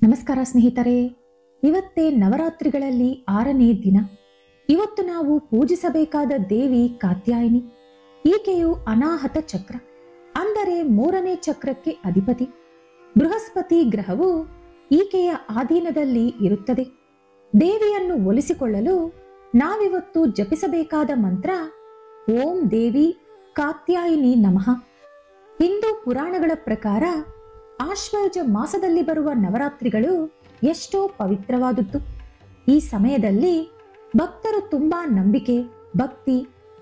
ನಮಸ್ಕಾರ ಸ್ನೇಹಿತರೆ, ಇವತ್ತೇ ನವರಾತ್ರಿಗಳಲ್ಲಿ 6ನೇ ದಿನ. ಇವತ್ತು ನಾವು ಪೂಜಿಸಬೇಕಾದ ದೇವಿ ಕಾತ್ಯಾಯಿನಿ. ಈಕೆಯು ಅನಾಹತ ಚಕ್ರ ಅಂದರೆ 3ನೇ ಚಕ್ರಕ್ಕೆ ಅಧಿಪತಿ. ಬೃಹಸ್ಪತಿ ಗ್ರಹವು ಈಕೆಯ ಆಧೀನದಲ್ಲಿ ಇರುತ್ತದೆ. ದೇವಿಯನ್ನು ಒಲಿಸಿಕೊಳ್ಳಲು ನಾವಿವತ್ತು ಜಪಿಸಬೇಕಾದ ಮಂತ್ರ ಓಂ ದೇವಿ ಕಾತ್ಯಾಯಿನಿ ನಮಃ. ಹಿಂದೂ ಪುರಾಣಗಳ ಪ್ರಕಾರ ಆಶ್ವಯುಜ ಮಾಸದಲ್ಲಿ ಬರುವ ನವರಾತ್ರಿಗಳು ಎಷ್ಟೋ ಪವಿತ್ರವಾದದ್ದು. ಈ ಸಮಯದಲ್ಲಿ ಭಕ್ತರು ತುಂಬಾ ನಂಬಿಕೆ, ಭಕ್ತಿ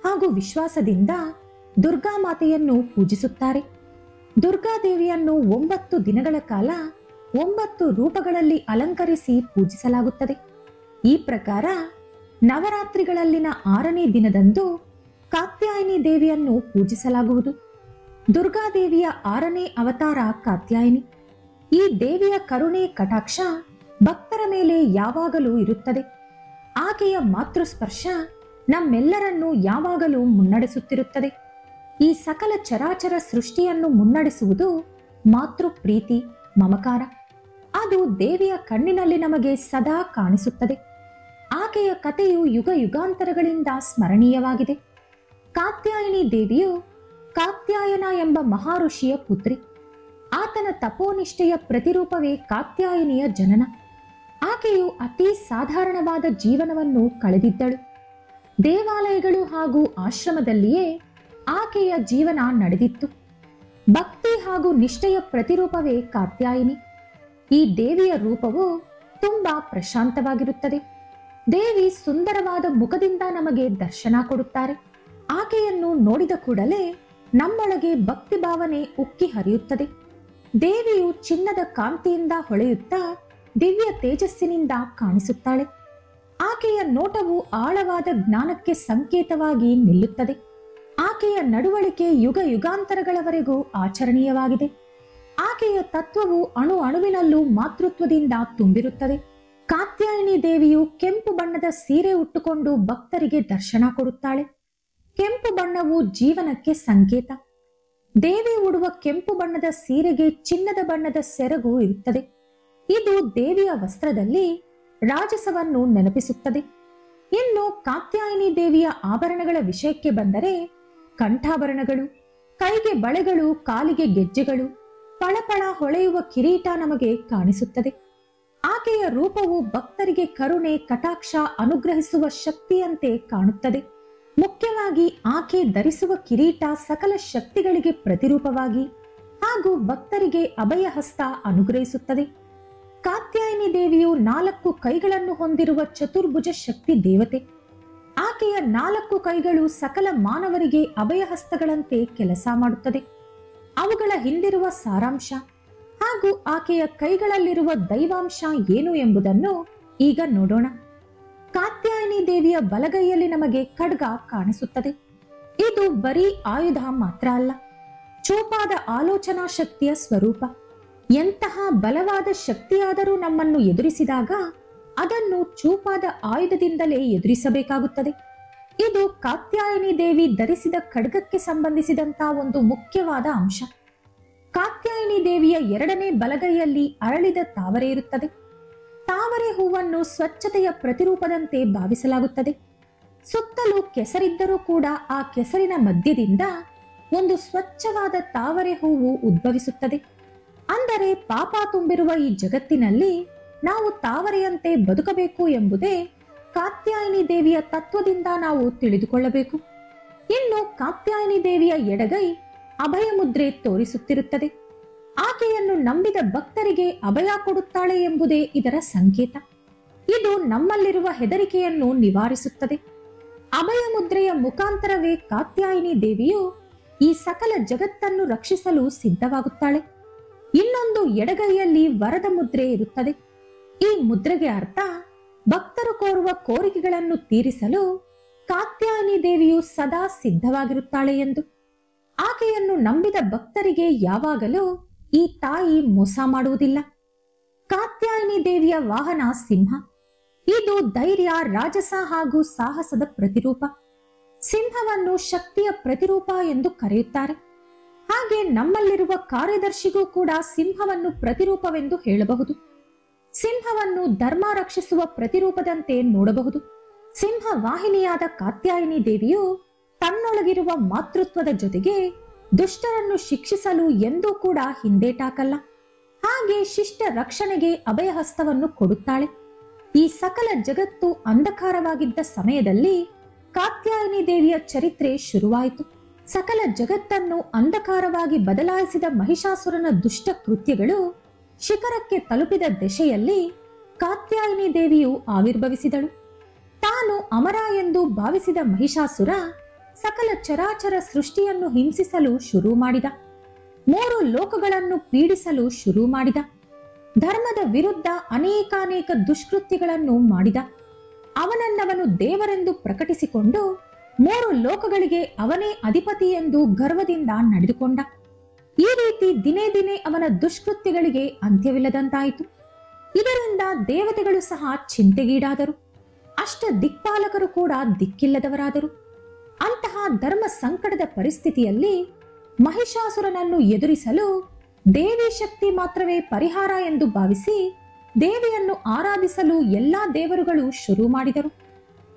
ಹಾಗೂ ವಿಶ್ವಾಸದಿಂದ ದುರ್ಗಾ ಮಾತೆಯನ್ನು ಪೂಜಿಸುತ್ತಾರೆ. ದುರ್ಗಾದೇವಿಯನ್ನು 9 ದಿನಗಳ ಕಾಲ 9 ರೂಪಗಳಲ್ಲಿ ಅಲಂಕರಿಸಿ ಪೂಜಿಸಲಾಗುತ್ತದೆ. ಈ ಪ್ರಕಾರ ನವರಾತ್ರಿಗಳಲ್ಲಿನ 6ನೇ ದಿನದಂದು ಕಾತ್ಯಾಯಿನಿ ದೇವಿಯನ್ನು ಪೂಜಿಸಲಾಗುವುದು. ದುರ್ಗಾದೇವಿಯ 6ನೇ ಅವತಾರ ಕಾತ್ಯಾಯಿನಿ. ಈ ದೇವಿಯ ಕರುಣೆ ಕಟಾಕ್ಷ ಭಕ್ತರ ಮೇಲೆ ಯಾವಾಗಲೂ ಇರುತ್ತದೆ. ಆಕೆಯ ಮಾತೃಸ್ಪರ್ಶ ನಮ್ಮೆಲ್ಲರನ್ನೂ ಯಾವಾಗಲೂ ಮುನ್ನಡೆಸುತ್ತಿರುತ್ತದೆ. ಈ ಸಕಲ ಚರಾಚರ ಸೃಷ್ಟಿಯನ್ನು ಮುನ್ನಡೆಸುವುದು ಮಾತೃ ಪ್ರೀತಿ, ಮಮಕಾರ. ಅದು ದೇವಿಯ ಕಣ್ಣಿನಲ್ಲಿ ನಮಗೆ ಸದಾ ಕಾಣಿಸುತ್ತದೆ. ಆಕೆಯ ಕಥೆಯು ಯುಗ ಯುಗಾಂತರಗಳಿಂದ ಸ್ಮರಣೀಯವಾಗಿದೆ. ಕಾತ್ಯಾಯಿನಿ ದೇವಿಯು ಕಾತ್ಯಾಯನ ಎಂಬ ಮಹಾಋಷಿಯ ಪುತ್ರಿ. ಆತನ ತಪೋನಿಷ್ಠೆಯ ಪ್ರತಿರೂಪವೇ ಕಾತ್ಯಾಯಿನಿಯ ಜನನ. ಆಕೆಯು ಅತಿ ಸಾಧಾರಣವಾದ ಜೀವನವನ್ನು ಕಳೆದಿದ್ದಳು. ದೇವಾಲಯಗಳು ಹಾಗೂ ಆಶ್ರಮದಲ್ಲಿಯೇ ಆಕೆಯ ಜೀವನ ನಡೆದಿತ್ತು. ಭಕ್ತಿ ಹಾಗೂ ನಿಷ್ಠೆಯ ಪ್ರತಿರೂಪವೇ ಕಾತ್ಯಾಯಿನಿ. ಈ ದೇವಿಯ ರೂಪವು ತುಂಬಾ ಪ್ರಶಾಂತವಾಗಿರುತ್ತದೆ. ದೇವಿ ಸುಂದರವಾದ ಮುಖದಿಂದ ನಮಗೆ ದರ್ಶನ ಕೊಡುತ್ತಾರೆ. ಆಕೆಯನ್ನು ನೋಡಿದ ಕೂಡಲೇ ನಮ್ಮೊಳಗೆ ಭಕ್ತಿ ಭಾವನೆ ಉಕ್ಕಿ ಹರಿಯುತ್ತದೆ. ದೇವಿಯು ಚಿನ್ನದ ಕಾಂತಿಯಿಂದ ಹೊಳೆಯುತ್ತಾ ದಿವ್ಯ ತೇಜಸ್ಸಿನಿಂದ ಕಾಣಿಸುತ್ತಾಳೆ. ಆಕೆಯ ನೋಟವು ಆಳವಾದ ಜ್ಞಾನಕ್ಕೆ ಸಂಕೇತವಾಗಿ ನಿಲ್ಲುತ್ತದೆ. ಆಕೆಯ ನಡವಳಿಕೆ ಯುಗ ಯುಗಾಂತರಗಳವರೆಗೂ ಆಚರಣೀಯವಾಗಿದೆ. ಆಕೆಯ ತತ್ವವು ಅಣು ಅಣುವಿನಲ್ಲೂ ಮಾತೃತ್ವದಿಂದ ತುಂಬಿರುತ್ತದೆ. ಕಾತ್ಯಾಯಿನಿ ದೇವಿಯು ಕೆಂಪು ಬಣ್ಣದ ಸೀರೆ ಉಟ್ಟುಕೊಂಡು ಭಕ್ತರಿಗೆ ದರ್ಶನ ಕೊಡುತ್ತಾಳೆ. ಕೆಂಪು ಬಣ್ಣವು ಜೀವನಕ್ಕೆ ಸಂಕೇತ. ದೇವಿ ಉಡುವ ಕೆಂಪು ಬಣ್ಣದ ಸೀರೆಗೆ ಚಿನ್ನದ ಬಣ್ಣದ ಸೆರಗು ಇರುತ್ತದೆ. ಇದು ದೇವಿಯ ವಸ್ತ್ರದಲ್ಲಿ ರಾಜಸವನ್ನು ನೆನಪಿಸುತ್ತದೆ. ಇನ್ನು ಕಾತ್ಯಾಯಿನಿ ದೇವಿಯ ಆಭರಣಗಳ ವಿಷಯಕ್ಕೆ ಬಂದರೆ ಕಂಠಾಭರಣಗಳು, ಕೈಗೆ ಬಳೆಗಳು, ಕಾಲಿಗೆ ಗೆಜ್ಜೆಗಳು, ಪಳಪಳ ಹೊಳೆಯುವ ಕಿರೀಟ ನಮಗೆ ಕಾಣಿಸುತ್ತದೆ. ಆಕೆಯ ರೂಪವು ಭಕ್ತರಿಗೆ ಕರುಣೆ ಕಟಾಕ್ಷ ಅನುಗ್ರಹಿಸುವ ಶಕ್ತಿಯಂತೆ ಕಾಣುತ್ತದೆ. ಮುಖ್ಯವಾಗಿ ಆಕೆ ಧರಿಸುವ ಕಿರೀಟ ಸಕಲ ಶಕ್ತಿಗಳಿಗೆ ಪ್ರತಿರೂಪವಾಗಿ ಹಾಗೂ ಭಕ್ತರಿಗೆ ಅಭಯಹಸ್ತ ಅನುಗ್ರಹಿಸುತ್ತದೆ. ಕಾತ್ಯಾಯಿನಿ ದೇವಿಯು 4 ಕೈಗಳನ್ನು ಹೊಂದಿರುವ ಚತುರ್ಭುಜ ಶಕ್ತಿ ದೇವತೆ. ಆಕೆಯ 4 ಕೈಗಳು ಸಕಲ ಮಾನವರಿಗೆ ಅಭಯಹಸ್ತಗಳಂತೆ ಕೆಲಸ ಮಾಡುತ್ತದೆ. ಅವುಗಳ ಹಿಂದಿರುವ ಸಾರಾಂಶ ಹಾಗೂ ಆಕೆಯ ಕೈಗಳಲ್ಲಿರುವ ದೈವಾಂಶ ಏನು ಎಂಬುದನ್ನು ಈಗ ನೋಡೋಣ. ಕಾತ್ಯಾಯಿನಿ ದೇವಿಯ ಬಲಗೈಯಲ್ಲಿ ನಮಗೆ ಖಡ್ಗ ಕಾಣಿಸುತ್ತದೆ. ಇದು ಬರೀ ಆಯುಧ ಮಾತ್ರ ಅಲ್ಲ, ಚೂಪಾದ ಆಲೋಚನಾ ಶಕ್ತಿಯ ಸ್ವರೂಪ. ಎಂತಹ ಬಲವಾದ ಶಕ್ತಿಯಾದರೂ ನಮ್ಮನ್ನು ಎದುರಿಸಿದಾಗ ಅದನ್ನು ಚೂಪಾದ ಆಯುಧದಿಂದಲೇ ಎದುರಿಸಬೇಕಾಗುತ್ತದೆ. ಇದು ಕಾತ್ಯಾಯಿನಿ ದೇವಿ ಧರಿಸಿದ ಖಡ್ಗಕ್ಕೆ ಸಂಬಂಧಿಸಿದಂತಹ ಒಂದು ಮುಖ್ಯವಾದ ಅಂಶ. ಕಾತ್ಯಾಯಿನಿ ದೇವಿಯ 2ನೇ ಬಲಗೈಯಲ್ಲಿ ಅರಳಿದ ತಾವರೆ ಇರುತ್ತದೆ. ತಾವರೆ ಹೂವನ್ನು ಸ್ವಚ್ಛತೆಯ ಪ್ರತಿರೂಪದಂತೆ ಭಾವಿಸಲಾಗುತ್ತದೆ. ಸುತ್ತಲೂ ಕೆಸರಿದ್ದರೂ ಕೂಡ ಆ ಕೆಸರಿನ ಮಧ್ಯದಿಂದ ಒಂದು ಸ್ವಚ್ಛವಾದ ತಾವರೆ ಹೂವು ಉದ್ಭವಿಸುತ್ತದೆ. ಅಂದರೆ ಪಾಪ ತುಂಬಿರುವ ಈ ಜಗತ್ತಿನಲ್ಲಿ ನಾವು ತಾವರೆಯಂತೆ ಬದುಕಬೇಕು ಎಂಬುದೇ ಕಾತ್ಯಾಯಿನಿ ದೇವಿಯ ತತ್ವದಿಂದ ನಾವು ತಿಳಿದುಕೊಳ್ಳಬೇಕು. ಇನ್ನು ಕಾತ್ಯಾಯಿನಿ ದೇವಿಯ ಎಡಗೈ ಅಭಯ ಮುದ್ರೆ ತೋರಿಸುತ್ತಿರುತ್ತದೆ. ಆಕೆಯನ್ನು ನಂಬಿದ ಭಕ್ತರಿಗೆ ಅಭಯ ಕೊಡುತ್ತಾಳೆ ಎಂಬುದೇ ಇದರ ಸಂಕೇತ. ಇದು ನಮ್ಮಲ್ಲಿರುವ ಹೆದರಿಕೆಯನ್ನು ನಿವಾರಿಸುತ್ತದೆ. ಅಭಯ ಮುದ್ರೆಯ ಮುಖಾಂತರವೇ ಕಾತ್ಯಾಯಿನಿ ದೇವಿಯು ಈ ಸಕಲ ಜಗತ್ತನ್ನು ರಕ್ಷಿಸಲು ಸಿದ್ಧವಾಗುತ್ತಾಳೆ. ಇನ್ನೊಂದು ಎಡಗೈಯಲ್ಲಿ ವರದ ಮುದ್ರೆ ಇರುತ್ತದೆ. ಈ ಮುದ್ರೆಗೆ ಅರ್ಥ ಭಕ್ತರು ಕೋರುವ ಕೋರಿಕೆಗಳನ್ನು ತೀರಿಸಲು ಕಾತ್ಯಾಯಿನಿ ದೇವಿಯು ಸದಾ ಸಿದ್ಧವಾಗಿರುತ್ತಾಳೆ ಎಂದು. ಆಕೆಯನ್ನು ನಂಬಿದ ಭಕ್ತರಿಗೆ ಯಾವಾಗಲೂ ಈ ತಾಯಿ ಮೋಸ ಮಾಡುವುದಿಲ್ಲ. ಕಾತ್ಯಾಯಿನಿ ದೇವಿಯ ವಾಹನ ಸಿಂಹ. ಇದು ಧೈರ್ಯ, ರಾಜಸ ಹಾಗೂ ಸಾಹಸದ ಪ್ರತಿರೂಪ. ಸಿಂಹವನ್ನು ಶಕ್ತಿಯ ಪ್ರತಿರೂಪ ಎಂದು ಕರೆಯುತ್ತಾರೆ. ಹಾಗೆ ನಮ್ಮಲ್ಲಿರುವ ಕಾರ್ಯದರ್ಶಿಗೂ ಕೂಡ ಸಿಂಹವನ್ನು ಪ್ರತಿರೂಪವೆಂದು ಹೇಳಬಹುದು. ಸಿಂಹವನ್ನು ಧರ್ಮ ರಕ್ಷಿಸುವ ಪ್ರತಿರೂಪದಂತೆ ನೋಡಬಹುದು. ಸಿಂಹ ವಾಹಿನಿಯಾದ ಕಾತ್ಯಾಯಿನಿ ದೇವಿಯು ತನ್ನೊಳಗಿರುವ ಮಾತೃತ್ವದ ಜೊತೆಗೆ ದುಷ್ಟರನ್ನು ಶಿಕ್ಷಿಸಲು ಎಂದೂ ಕೂಡ ಹಿಂದೇಟಾಕಲ್ಲ. ಹಾಗೆ ಶಿಷ್ಟ ರಕ್ಷಣೆಗೆ ಅಭಯಹಸ್ತವನ್ನು ಕೊಡುತ್ತಾಳೆ. ಈ ಸಕಲ ಜಗತ್ತು ಅಂಧಕಾರವಾಗಿದ್ದ ಸಮಯದಲ್ಲಿ ಕಾತ್ಯಾಯಿನಿ ದೇವಿಯ ಚರಿತ್ರೆ ಶುರುವಾಯಿತು. ಸಕಲ ಜಗತ್ತನ್ನು ಅಂಧಕಾರವಾಗಿ ಬದಲಾಯಿಸಿದ ಮಹಿಷಾಸುರನ ದುಷ್ಟ ಕೃತ್ಯಗಳು ಶಿಖರಕ್ಕೆ ತಲುಪಿದ ದೆಸೆಯಲ್ಲಿ ಕಾತ್ಯಾಯಿನಿ ದೇವಿಯು ಆವಿರ್ಭವಿಸಿದಳು. ತಾನು ಅಮರ ಎಂದು ಭಾವಿಸಿದ ಮಹಿಷಾಸುರ ಸಕಲ ಚರಾಚರ ಸೃಷ್ಟಿಯನ್ನು ಹಿಂಸಿಸಲು ಶುರು ಮಾಡಿದ. 3 ಲೋಕಗಳನ್ನು ಪೀಡಿಸಲು ಶುರು ಮಾಡಿದ. ಧರ್ಮದ ವಿರುದ್ಧ ಅನೇಕಾನೇಕ ದುಷ್ಕೃತ್ಯಗಳನ್ನು ಮಾಡಿದ. ಅವನನ್ನವನು ದೇವರೆಂದು ಪ್ರಕಟಿಸಿಕೊಂಡು 3 ಲೋಕಗಳಿಗೆ ಅವನೇ ಅಧಿಪತಿ ಎಂದು ಗರ್ವದಿಂದ ನಡೆದುಕೊಂಡ. ಈ ರೀತಿ ದಿನೇ ದಿನೇ ಅವನ ದುಷ್ಕೃತ್ಯಗಳಿಗೆ ಅಂತ್ಯವಿಲ್ಲದಂತಾಯಿತು. ಇದರಿಂದ ದೇವತೆಗಳು ಸಹ ಚಿಂತೆಗೀಡಾದರು. ಅಷ್ಟ ದಿಕ್ಪಾಲಕರು ಕೂಡ ದಿಕ್ಕಿಲ್ಲದವರಾದರು. ಅಂತಹ ಧರ್ಮ ಸಂಕಟದ ಪರಿಸ್ಥಿತಿಯಲ್ಲಿ ಮಹಿಷಾಸುರನನ್ನು ಎದುರಿಸಲು ದೇವಿ ಶಕ್ತಿ ಮಾತ್ರವೇ ಪರಿಹಾರ ಎಂದು ಭಾವಿಸಿ ದೇವಿಯನ್ನು ಆರಾಧಿಸಲು ಎಲ್ಲಾ ದೇವರುಗಳು ಶುರು ಮಾಡಿದರು.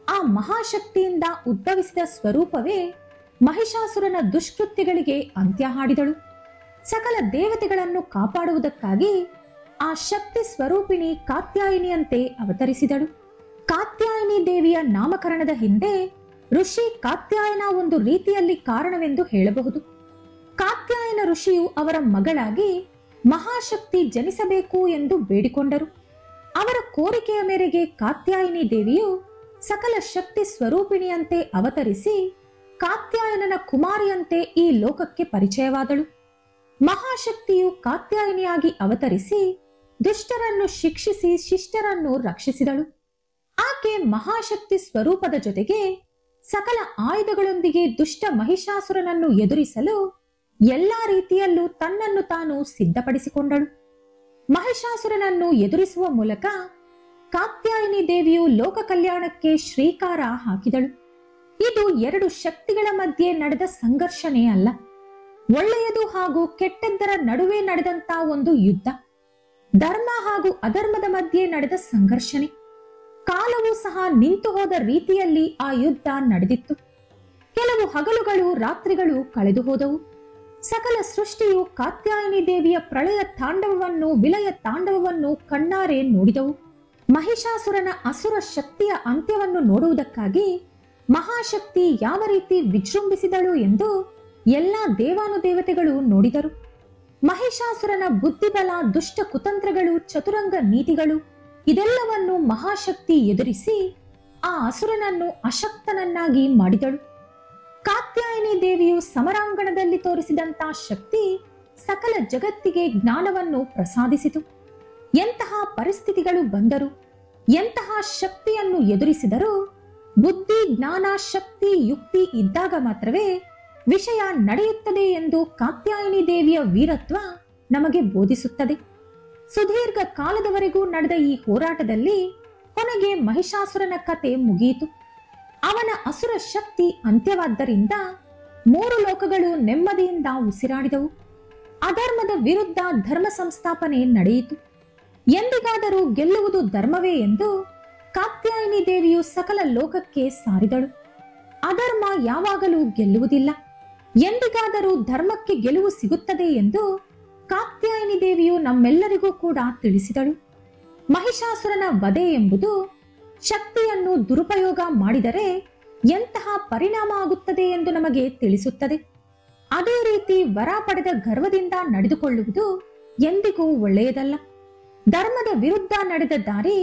ಆ ಮಹಾಶಕ್ತಿಯಿಂದ ಉದ್ಭವಿಸಿದ ಸ್ವರೂಪವೇ ಮಹಿಷಾಸುರನ ದುಷ್ಕೃತ್ಯಗಳಿಗೆ ಅಂತ್ಯ ಹಾಡಿದಳು. ಸಕಲ ದೇವತೆಗಳನ್ನು ಕಾಪಾಡುವುದಕ್ಕಾಗಿ ಆ ಶಕ್ತಿ ಸ್ವರೂಪಿಣಿ ಕಾತ್ಯಾಯಿನಿಯಂತೆ ಅವತರಿಸಿದಳು. ಕಾತ್ಯಾಯಿನಿ ದೇವಿಯ ನಾಮಕರಣದ ಹಿಂದೆ ಋಷಿ ಕಾತ್ಯಾಯನ ಒಂದು ರೀತಿಯಲ್ಲಿ ಕಾರಣವೆಂದು ಹೇಳಬಹುದು. ಕಾತ್ಯಾಯನ ಋಷಿಯು ಅವರ ಮಗಳಾಗಿ ಮಹಾಶಕ್ತಿ ಜನಿಸಬೇಕು ಎಂದು ಬೇಡಿಕೊಂಡರು. ಅವರ ಕೋರಿಕೆಯ ಮೇರೆಗೆ ಕಾತ್ಯಾಯಿನಿ ದೇವಿಯು ಸಕಲ ಶಕ್ತಿ ಸ್ವರೂಪಿಣಿಯಂತೆ ಅವತರಿಸಿ ಕಾತ್ಯಾಯನನ ಕುಮಾರಿಯಂತೆ ಈ ಲೋಕಕ್ಕೆ ಪರಿಚಯವಾದಳು. ಮಹಾಶಕ್ತಿಯು ಕಾತ್ಯಾಯಿನಿಯಾಗಿ ಅವತರಿಸಿ ದುಷ್ಟರನ್ನು ಶಿಕ್ಷಿಸಿ ಶಿಷ್ಟರನ್ನು ರಕ್ಷಿಸಿದಳು. ಆಕೆ ಮಹಾಶಕ್ತಿ ಸ್ವರೂಪದ ಜೊತೆಗೆ ಸಕಲ ಆಯುಧಗಳೊಂದಿಗೆ ದುಷ್ಟ ಮಹಿಷಾಸುರನನ್ನು ಎದುರಿಸಲು ಎಲ್ಲಾ ರೀತಿಯಲ್ಲೂ ತನ್ನನ್ನು ತಾನು ಸಿದ್ಧಪಡಿಸಿಕೊಂಡಳು. ಮಹಿಷಾಸುರನನ್ನು ಎದುರಿಸುವ ಮೂಲಕ ಕಾತ್ಯಾಯಿನಿ ದೇವಿಯು ಲೋಕ ಕಲ್ಯಾಣಕ್ಕೆ ಶ್ರೀಕಾರ ಹಾಕಿದಳು. ಇದು 2 ಶಕ್ತಿಗಳ ಮಧ್ಯೆ ನಡೆದ ಸಂಘರ್ಷಣೆ ಅಲ್ಲ, ಒಳ್ಳೆಯದು ಹಾಗೂ ಕೆಟ್ಟದ್ದರ ನಡುವೆ ನಡೆದಂತ ಒಂದು ಯುದ್ಧ. ಧರ್ಮ ಹಾಗೂ ಅಧರ್ಮದ ಮಧ್ಯೆ ನಡೆದ ಸಂಘರ್ಷಣೆ. ಕಾಲವೂ ಸಹ ನಿಂತು ಹೋದ ರೀತಿಯಲ್ಲಿ ಆ ಯುದ್ಧ ನಡೆದಿತ್ತು. ಕೆಲವು ಹಗಲುಗಳು ರಾತ್ರಿಗಳು ಕಳೆದು ಹೋದವು. ಸಕಲ ಸೃಷ್ಟಿಯು ಕಾತ್ಯಾಯಿನಿ ದೇವಿಯ ಪ್ರಳಯ ತಾಂಡವವನ್ನು ವಿಲಯ ತಾಂಡವವನ್ನು ಕಣ್ಣಾರೆ ನೋಡಿದವು. ಮಹಿಷಾಸುರನ ಅಸುರ ಶಕ್ತಿಯ ಅಂತ್ಯವನ್ನು ನೋಡುವುದಕ್ಕಾಗಿ ಮಹಾಶಕ್ತಿ ಯಾವ ರೀತಿ ವಿಜೃಂಭಿಸಿದಳು ಎಂದು ಎಲ್ಲಾ ದೇವಾನುದೇವತೆಗಳು ನೋಡಿದರು. ಮಹಿಷಾಸುರನ ಬುದ್ಧಿಬಲ, ದುಷ್ಟ ಕುತಂತ್ರಗಳು, ಚತುರಂಗ ನೀತಿಗಳು ಇದೆಲ್ಲವನ್ನು ಮಹಾಶಕ್ತಿ ಎದುರಿಸಿ ಆ ಅಸುರನನ್ನು ಅಶಕ್ತನನ್ನಾಗಿ ಮಾಡಿದಳು. ಕಾತ್ಯಾಯಿನಿ ದೇವಿಯು ಸಮರಾಂಗಣದಲ್ಲಿ ತೋರಿಸಿದಂತ ಶಕ್ತಿ ಸಕಲ ಜಗತ್ತಿಗೆ ಜ್ಞಾನವನ್ನು ಪ್ರಸಾದಿಸಿತು. ಎಂತಹ ಪರಿಸ್ಥಿತಿಗಳು ಬಂದರು, ಎಂತಹ ಶಕ್ತಿಯನ್ನು ಎದುರಿಸಿದರೂ ಬುದ್ಧಿ, ಜ್ಞಾನ, ಶಕ್ತಿ, ಯುಕ್ತಿ ಇದ್ದಾಗ ಮಾತ್ರವೇ ವಿಷಯ ನಡೆಯುತ್ತದೆ ಎಂದು ಕಾತ್ಯಾಯಿನಿ ದೇವಿಯ ವೀರತ್ವ ನಮಗೆ ಬೋಧಿಸುತ್ತದೆ. ಸುದೀರ್ಘ ಕಾಲದವರೆಗೂ ನಡೆದ ಈ ಹೋರಾಟದಲ್ಲಿ ಕೊನೆಗೆ ಮಹಿಷಾಸುರನ ಕತೆ ಮುಗಿಯಿತು. ಅವನ ಅಸುರ ಶಕ್ತಿ ಅಂತ್ಯವಾದ್ದರಿಂದ 3 ಲೋಕಗಳು ನೆಮ್ಮದಿಯಿಂದ ಉಸಿರಾಡಿದವು. ಅಧರ್ಮದ ವಿರುದ್ಧ ಧರ್ಮ ಸಂಸ್ಥಾಪನೆ ನಡೆಯಿತು. ಎಂದಿಗಾದರೂ ಗೆಲ್ಲುವುದು ಧರ್ಮವೇ ಎಂದು ಕಾತ್ಯಾಯಿನಿ ದೇವಿಯು ಸಕಲ ಲೋಕಕ್ಕೆ ಸಾರಿದಳು. ಅಧರ್ಮ ಯಾವಾಗಲೂ ಗೆಲ್ಲುವುದಿಲ್ಲ, ಎಂದಿಗಾದರೂ ಧರ್ಮಕ್ಕೆ ಗೆಲುವು ಸಿಗುತ್ತದೆ ಎಂದು ಕಾತ್ಯಾಯಿನಿ ದೇವಿಯು ನಮ್ಮೆಲ್ಲರಿಗೂ ಕೂಡ ತಿಳಿಸಿದಳು. ಮಹಿಷಾಸುರನ ವಧೆ ಎಂಬುದು ಶಕ್ತಿಯನ್ನು ದುರುಪಯೋಗ ಮಾಡಿದರೆ ಎಂತಹ ಪರಿಣಾಮ ಆಗುತ್ತದೆ ಎಂದು ನಮಗೆ ತಿಳಿಸುತ್ತದೆ. ಅದೇ ರೀತಿ ವರ ಪಡೆದ ಗರ್ವದಿಂದ ನಡೆದುಕೊಳ್ಳುವುದು ಎಂದಿಗೂ ಒಳ್ಳೆಯದಲ್ಲ. ಧರ್ಮದ ವಿರುದ್ಧ ನಡೆದ ದಾರಿ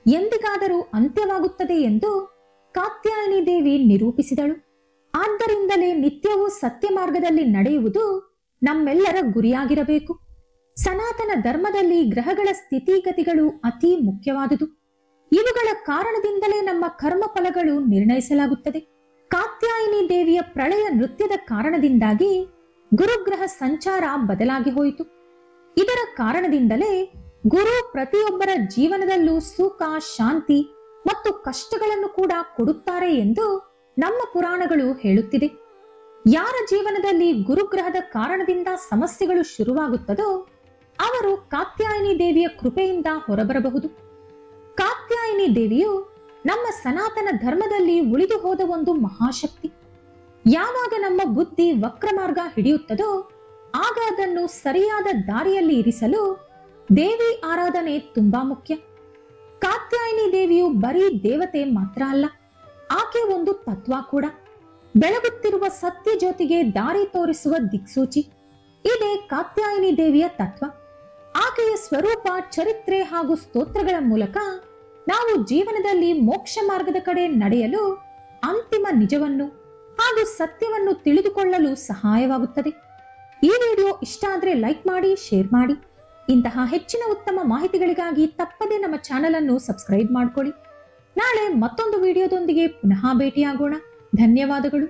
ಎಂದಿಗಾದರೂ ಅಂತ್ಯವಾಗುತ್ತದೆ ಎಂದು ಕಾತ್ಯಾಯಿನಿ ದೇವಿ ನಿರೂಪಿಸಿದಳು. ಆದ್ದರಿಂದಲೇ ನಿತ್ಯವೂ ಸತ್ಯ ಮಾರ್ಗದಲ್ಲಿ ನಡೆಯುವುದು ನಮ್ಮೆಲ್ಲರ ಗುರಿಯಾಗಿರಬೇಕು. ಸನಾತನ ಧರ್ಮದಲ್ಲಿ ಗ್ರಹಗಳ ಸ್ಥಿತಿಗತಿಗಳು ಅತಿ ಮುಖ್ಯವಾದುದು. ಇವುಗಳ ಕಾರಣದಿಂದಲೇ ನಮ್ಮ ಕರ್ಮ ಫಲಗಳು ನಿರ್ಣಯಿಸಲಾಗುತ್ತದೆ. ಕಾತ್ಯಾಯಿನಿ ದೇವಿಯ ಪ್ರಳಯ ನೃತ್ಯದ ಕಾರಣದಿಂದಾಗಿ ಗುರುಗ್ರಹ ಸಂಚಾರ ಬದಲಾಗಿ ಹೋಯಿತು. ಇದರ ಕಾರಣದಿಂದಲೇ ಗುರು ಪ್ರತಿಯೊಬ್ಬರ ಜೀವನದಲ್ಲೂ ಸುಖ, ಶಾಂತಿ ಮತ್ತು ಕಷ್ಟಗಳನ್ನು ಕೂಡ ಕೊಡುತ್ತಾರೆ ಎಂದು ನಮ್ಮ ಪುರಾಣಗಳು ಹೇಳುತ್ತಿದೆ. ಯಾರ ಜೀವನದಲ್ಲಿ ಗುರುಗ್ರಹದ ಕಾರಣದಿಂದ ಸಮಸ್ಯೆಗಳು ಶುರುವಾಗುತ್ತದೋ ಅವರು ಕಾತ್ಯಾಯಿನಿ ದೇವಿಯ ಕೃಪೆಯಿಂದ ಹೊರಬರಬಹುದು. ಕಾತ್ಯಾಯಿನಿ ದೇವಿಯು ನಮ್ಮ ಸನಾತನ ಧರ್ಮದಲ್ಲಿ ಉಳಿದು ಹೋದ ಒಂದು ಮಹಾಶಕ್ತಿ. ಯಾವಾಗ ನಮ್ಮ ಬುದ್ಧಿ ವಕ್ರಮಾರ್ಗ ಹಿಡಿಯುತ್ತದೋ ಆಗ ಅದನ್ನು ಸರಿಯಾದ ದಾರಿಯಲ್ಲಿ ಇರಿಸಲು ದೇವಿ ಆರಾಧನೆ ತುಂಬಾ ಮುಖ್ಯ. ಕಾತ್ಯಾಯಿನಿ ದೇವಿಯು ಬರೀ ದೇವತೆ ಮಾತ್ರ ಅಲ್ಲ, ಆಕೆ ಒಂದು ತತ್ವ ಕೂಡ. ಬೆಳಗುತ್ತಿರುವ ಸತ್ಯ ಜ್ಯೋತಿಗೆ ದಾರಿ ತೋರಿಸುವ ದಿಕ್ಸೂಚಿ. ಇದೇ ಕಾತ್ಯಾಯಿನಿ ದೇವಿಯ ತತ್ವ. ಆಕೆಯ ಸ್ವರೂಪ, ಚರಿತ್ರೆ ಹಾಗೂ ಸ್ತೋತ್ರಗಳ ಮೂಲಕ ನಾವು ಜೀವನದಲ್ಲಿ ಮೋಕ್ಷ ಮಾರ್ಗದ ಕಡೆ ನಡೆಯಲು, ಅಂತಿಮ ನಿಜವನ್ನು ಹಾಗೂ ಸತ್ಯವನ್ನು ತಿಳಿದುಕೊಳ್ಳಲು ಸಹಾಯವಾಗುತ್ತದೆ. ಈ ವಿಡಿಯೋ ಇಷ್ಟ ಆದ್ರೆ ಲೈಕ್ ಮಾಡಿ, ಶೇರ್ ಮಾಡಿ. ಇಂತಹ ಹೆಚ್ಚಿನ ಉತ್ತಮ ಮಾಹಿತಿಗಳಿಗಾಗಿ ತಪ್ಪದೇ ನಮ್ಮ ಚಾನೆಲ್ ಅನ್ನು ಸಬ್ಸ್ಕ್ರೈಬ್ ಮಾಡ್ಕೊಳ್ಳಿ. ನಾಳೆ ಮತ್ತೊಂದು ವಿಡಿಯೋದೊಂದಿಗೆ ಪುನಃ ಭೇಟಿಯಾಗೋಣ. ಧನ್ಯವಾದಗಳು.